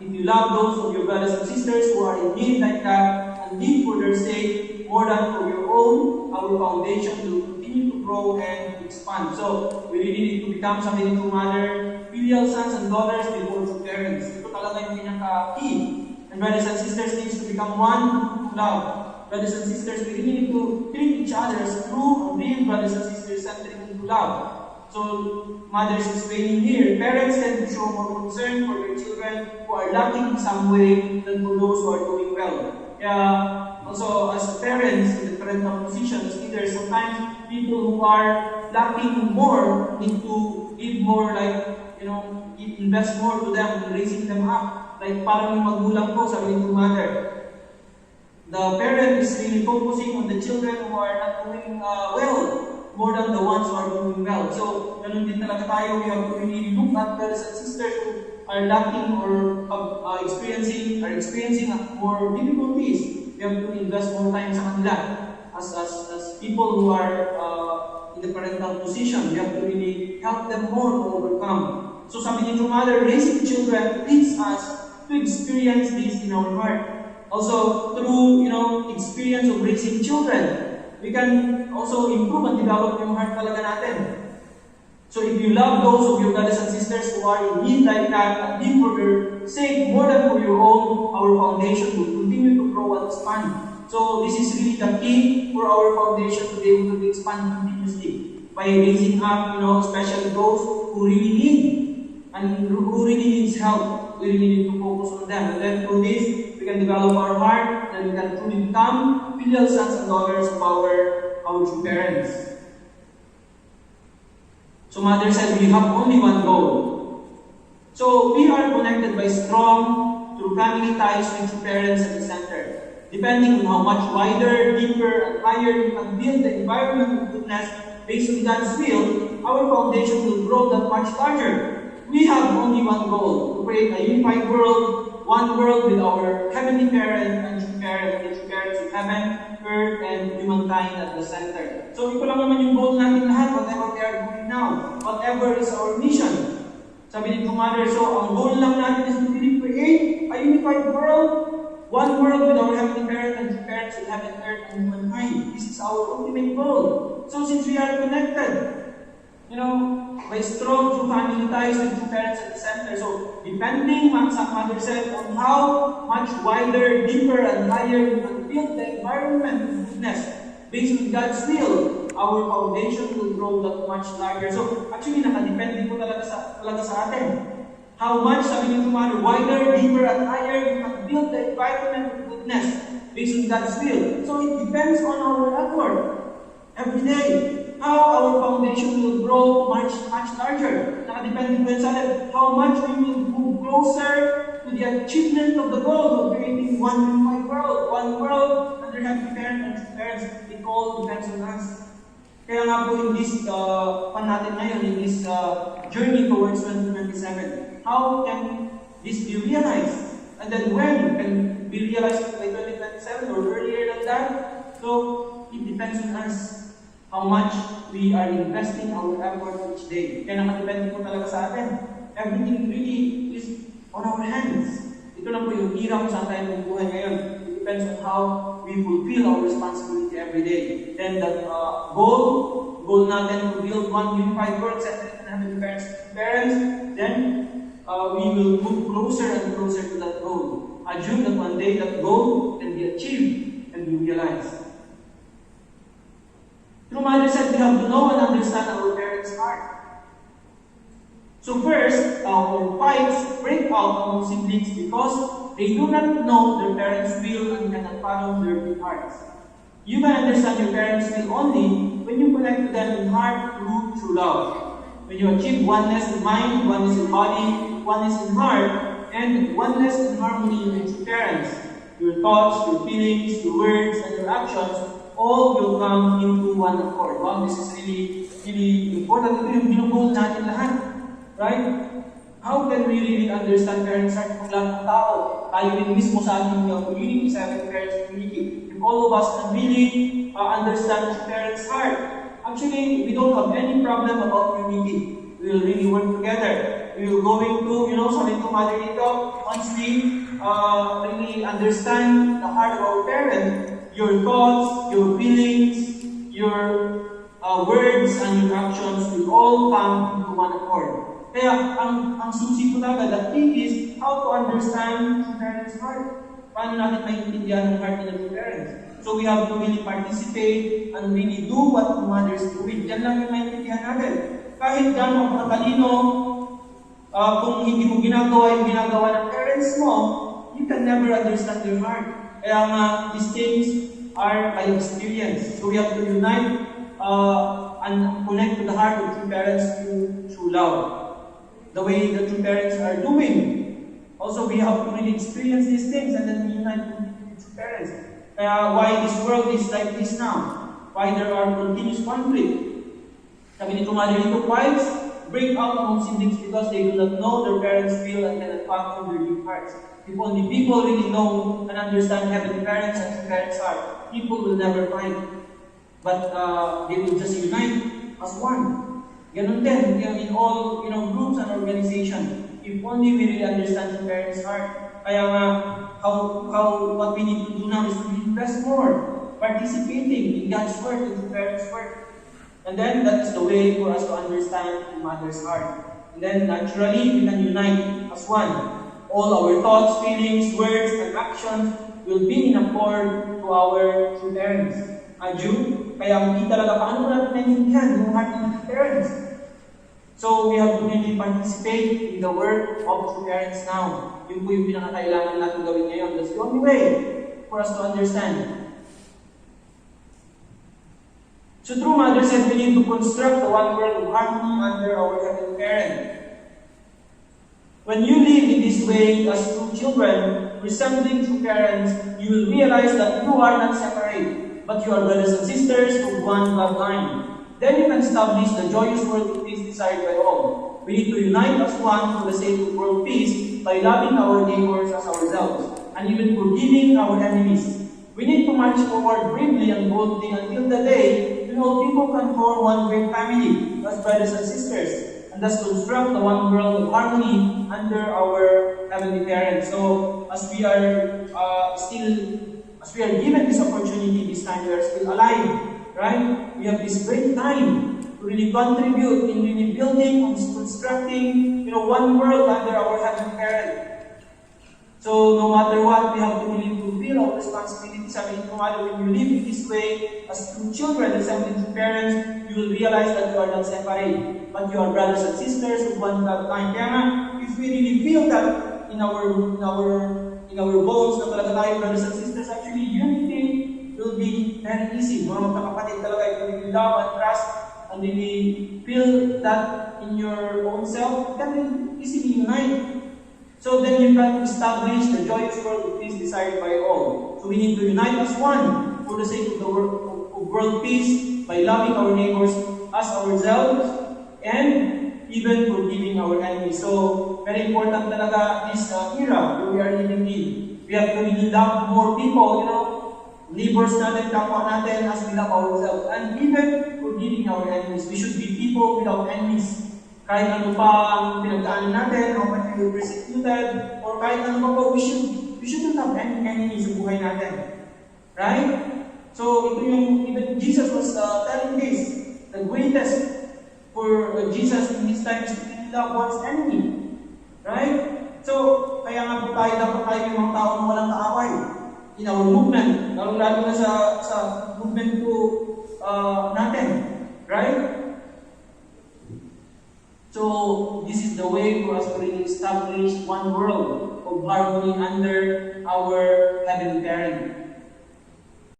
If you love those of your brothers and sisters who are in need like that, and live for their sake more than for your own, our foundation will continue to grow and expand. So, we really need to become something to mother, filial sons and daughters before true parents. Ito talaga yung pinaka-key. And brothers and sisters needs to become one to love. Brothers and sisters, we really need to treat each other as true and real brothers and sisters centered into love. So, mothers explaining here, parents tend to show more concern for their children who are lacking in some way than for those who are doing well. Also, as parents in the parental position, as leaders, sometimes people who are lacking more need to give more, invest more to them in raising them up. Like parang yung magulang ko, sabi ng mother. The parent is really focusing on the children who are not doing well, more than the ones who are doing well. So, ganun din talaga tayo. We have to really look at brothers and sisters who are lacking or are experiencing more difficulties. We have to invest more time sa kanila. As people who are in the parental position, we have to really help them more to overcome. So, sabi ni mother, raising children leads us to experience this in our heart. Also, through experience of raising children, we can also improve and develop yung heart talaga natin. So if you love those of your brothers and sisters who are in need like that, and live for their sake more than for your own, our foundation will continue to grow and expand. So this is really the key for our foundation to be able to expand continuously by raising up, especially those who really need and who really needs help. We really need to focus on them. And then through this, we can develop our heart, and we can truly become filial sons and daughters of our true parents. So mother said we have only one goal. So we are connected by strong through family ties with true parents at the center. Depending on how much wider, deeper, and higher we can build the environment of goodness based on God's will, our foundation will grow that much larger. We have only one goal, to create a unified world, one world with our heavenly parent and true parents of heaven, earth, and humankind at the center. So ito lang naman yung goal natin lahat, whatever we are doing now, whatever is our mission. Sabi ni mother, so ang goal lang natin is to really create a unified world, one world with our heavenly parent and true parents of heaven, earth, and humankind. This is our ultimate goal. So since we are connected, by strong true family ties with true parents at the center. So, depending, sa mother said, on how much wider, deeper, and higher we can build the environment of goodness based on God's will, our foundation will grow that much larger. So, actually, nakadepende po talaga sa atin. How much, sabi ni mother, wider, deeper, and higher we can build the environment of goodness based on God's will. So, it depends on our effort every day. How our foundation will grow much larger. Nakadepende po sa atin how much we will move closer to the achievement of the goal of creating one unified world. One world under heavenly parents and true parents. It all depends on us. Kaya nga po in this natin ngayon, in this journey towards 2027, how can this be realized? And then when can be realized by 2027 or earlier than that? So, it depends on us. How much we are investing our effort each day. Kaya nakadepende po talaga sa atin. Everything really is on our hands. Ito na po yung hirap sa tayo buhay ngayon. It depends on how we fulfill our responsibility every day. Then that goal natin to build one unified world centered in heavenly parents, then we will move closer and closer to that goal. I dream that one day that goal can be achieved and be realized. True mother said we have to know and understand our parents' heart. So first, our fights break out among siblings because they do not know their parents' will and cannot follow their good hearts. You can understand your parents' will only when you connect to them in heart through true love. When you achieve oneness in mind, oneness in body, oneness in heart, and oneness in harmony with your parents, your thoughts, your feelings, your words, and your actions all will come into one accord. Wow, this is really important. Ito yung ginugol natin lahat. Right? How can we really understand parents' heart kung lahat ng tao? Tayo din mismo sa ating community, sa ating parents' community. If all of us can really understand parents' heart, actually, we don't have any problem about unity. We will really work together. we're going to, sabi ko mother dito, once we really understand the heart of our parent, your thoughts, your feelings, your words, and your actions will all come into one accord. Kaya, ang susi ko talaga, the key is how to understand the parent's heart. Paano natin maintindihan ang heart ng the parents? So we have to really participate and really do what the mothers do. Yan lang yung maintindihan natin. Kahit gano'ng katalino, kung hindi mo ginagawa yung ginagawa ng parents mo, you can never understand their heart. Kaya nga, these things are by experience. So we have to unite and connect to the heart of true parents through love. The way the true parents are doing. Also, we have to really experience these things and then unite with true parents. Why this world is like this now? Why there are continuous conflict? Sabi ni Tumari dito, fights break out among siblings because they do not know their parents' feel and cannot fathom their deep hearts. If only people really know and understand heavenly parents and true parents' heart, people will never fight. But they will just unite as one. Ganun din, in all groups and organizations. If only we really understand the parents' heart. Kaya nga, what we need to do now is to invest more, participating in God's work, in the parents' work. And then, that is the way for us to understand the mother's heart. And then, naturally, we can unite as one. All our thoughts, feelings, words, and actions will be in accord to our true parents. Kaya hindi talaga, paano natin naiintindihan yung heart ng parents? So, we have to really participate in the work of true parents now. Yun po yung pinakakailangan natin gawin ngayon. That's the only way for us to understand. So, true mothers have been able to construct the one world of harmony under our heavenly parent. When you live in this way as true children, resembling true parents, you will realize that you are not separate, but you are brothers and sisters of one bloodline. Then you can establish the joyous world of peace desired by all. We need to unite as one for the sake of world peace by loving our neighbors as ourselves, and even forgiving our enemies. We need to march forward bravely and boldly until the day when all people can form one great family as brothers and sisters, and thus construct the one world of harmony under our heavenly parents. So, as we are given this opportunity this time, we are still alive. Right? We have this great time to really contribute in really building and constructing, one world under our heavenly parent. So, no matter what, we have to really fulfill our responsibilities. Sabi ni Kumado, when you live in this way, as true children, resembling true parents, you will realize that you are not separate, but you are brothers and sisters of one bloodline. Kaya nga, if we really feel that in our bones, na talaga tayo brothers and sisters, actually, unity will be very easy. Mga magkakapatid talaga, if you love and trust and really feel that in your own self, that will easily unite. So then you can establish the joyous world of peace desired by all. So we need to unite as one for the sake of the world peace by loving our neighbors as ourselves and even forgiving our enemies. So very important talaga this era where we are living in. We have to really love more people, neighbors natin, kapwa natin as we love ourselves, and even forgiving our enemies. We should be people without enemies. Kahit ano pa ang pinagdaanan natin, how much we were persecuted, or kahit ano pa we shouldn't have any enemies sa buhay natin. Right? So, ito yung, even Jesus was telling this, the greatest for Jesus in his time is to really love one's enemy. Right? So, kaya nga po dapat tayo yung mga tao na walang kaaway in our movement, lalo na sa movement po natin. Right? So, this is the way for us to really establish one world of harmony under our heavenly parent.